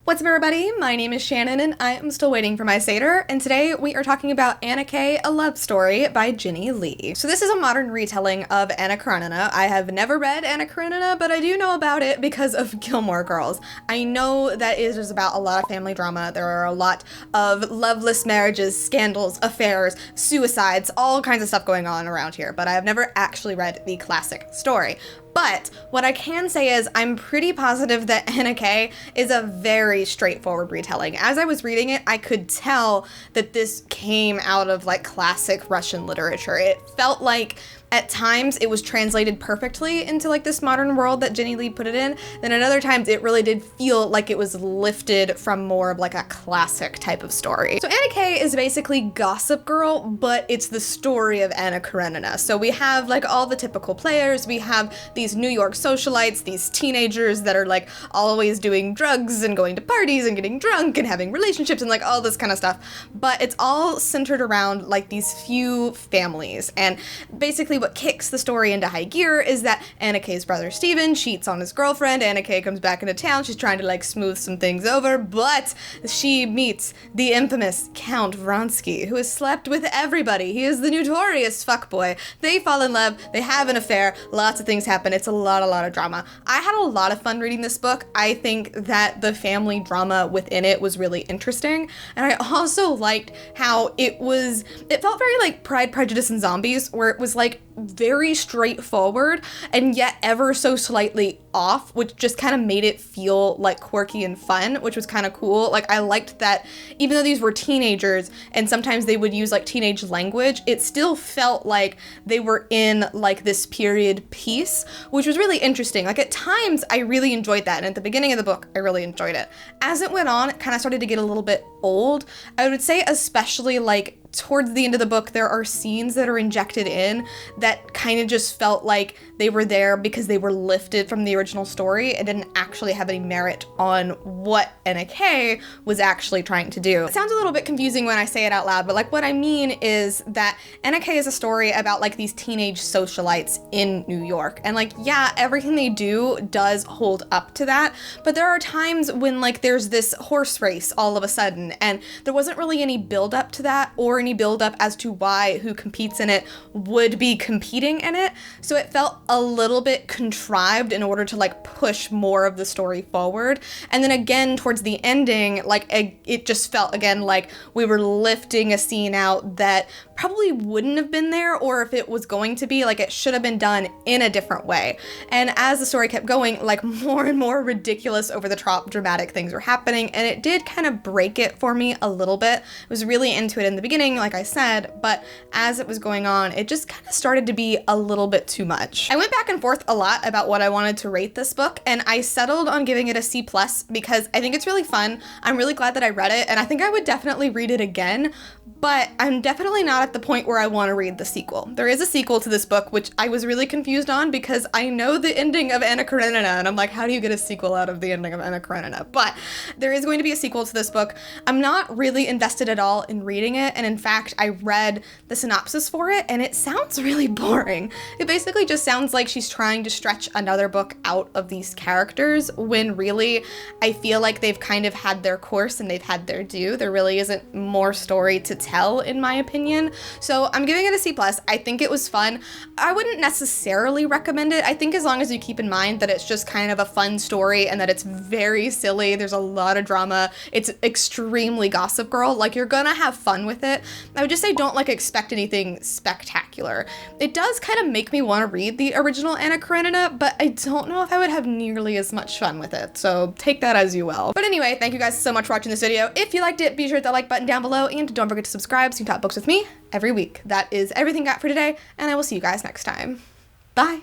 What's up, everybody? My name is Shannon and I am still waiting for my Satyr, and today we are talking about Anna K, A Love Story by Ginny Lee. So this is a modern retelling of Anna Karenina. I have never read Anna Karenina, but I do know about it because of Gilmore Girls. I know that it is about a lot of family drama. There are a lot of loveless marriages, scandals, affairs, suicides, all kinds of stuff going on around here, but I have never actually read the classic story. But what I can say is I'm pretty positive that Anna K is a very straightforward retelling. As I was reading it, I could tell that this came out of like classic Russian literature. It felt like at times it was translated perfectly into like this modern world that Ginny Lee put it in. Then at other times it really did feel like it was lifted from more of like a classic type of story. So Anna K is basically Gossip Girl, but it's the story of Anna Karenina. So we have like all the typical players. We have these New York socialites, these teenagers that are like always doing drugs and going to parties and getting drunk and having relationships and like all this kind of stuff. But it's all centered around like these few families. And basically what kicks the story into high gear is that Anna K's brother Steven cheats on his girlfriend. Anna K comes back into town. She's trying to like smooth some things over, but she meets the infamous Count Vronsky, who has slept with everybody. He is the notorious fuckboy. They fall in love. They have an affair. Lots of things happen. It's a lot of drama. I had a lot of fun reading this book. I think that the family drama within it was really interesting. And I also liked how it felt very like Pride, Prejudice, and Zombies, where it was like very straightforward and yet ever so slightly off, which just kind of made it feel like quirky and fun, which was kind of cool. Like I liked that even though these were teenagers and sometimes they would use like teenage language, it still felt like they were in like this period piece, which was really interesting. Like at times I really enjoyed that, and at the beginning of the book I really enjoyed it. As it went on, it kind of started to get a little bit old. I would say especially like towards the end of the book, there are scenes that are injected in that kind of just felt like they were there because they were lifted from the original story and didn't actually have any merit on what Anna K was actually trying to do. It sounds a little bit confusing when I say it out loud, but like what I mean is that Anna K is a story about like these teenage socialites in New York. And like, yeah, everything they do does hold up to that, but there are times when like there's this horse race all of a sudden and there wasn't really any build up to that or any build up as to why who competes in it would be competing in it. So it felt a little bit contrived in order to like push more of the story forward. And then again, towards the ending, like it just felt again like we were lifting a scene out that probably wouldn't have been there, or if it was going to be, like it should have been done in a different way. And as the story kept going, like more and more ridiculous over the top dramatic things were happening, and it did kind of break it for me a little bit. I was really into it in the beginning, like I said, but as it was going on, it just kind of started to be a little bit too much. I went back and forth a lot about what I wanted to rate this book, and I settled on giving it a C+ because I think it's really fun. I'm really glad that I read it, and I think I would definitely read it again, but I'm definitely not at the point where I want to read the sequel. There is a sequel to this book, which I was really confused on because I know the ending of Anna Karenina, and I'm like, how do you get a sequel out of the ending of Anna Karenina? But there is going to be a sequel to this book. I'm not really invested at all in reading it, and in fact, I read the synopsis for it, and it sounds really boring. It basically just sounds like she's trying to stretch another book out of these characters, when really, I feel like they've kind of had their course and they've had their due. There really isn't more story to tell, in my opinion. So I'm giving it a C+. I think it was fun. I wouldn't necessarily recommend it. I think as long as you keep in mind that it's just kind of a fun story and that it's very silly, there's a lot of drama, it's extremely Gossip Girl, like you're gonna have fun with it. I would just say don't like expect anything spectacular. It does kind of make me want to read the original Anna Karenina, but I don't know if I would have nearly as much fun with it, so take that as you will. But anyway, thank you guys so much for watching this video. If you liked it, be sure to hit that like button down below, and don't forget to subscribe so you can talk books with me every week. That is everything I got for today, and I will see you guys next time. Bye!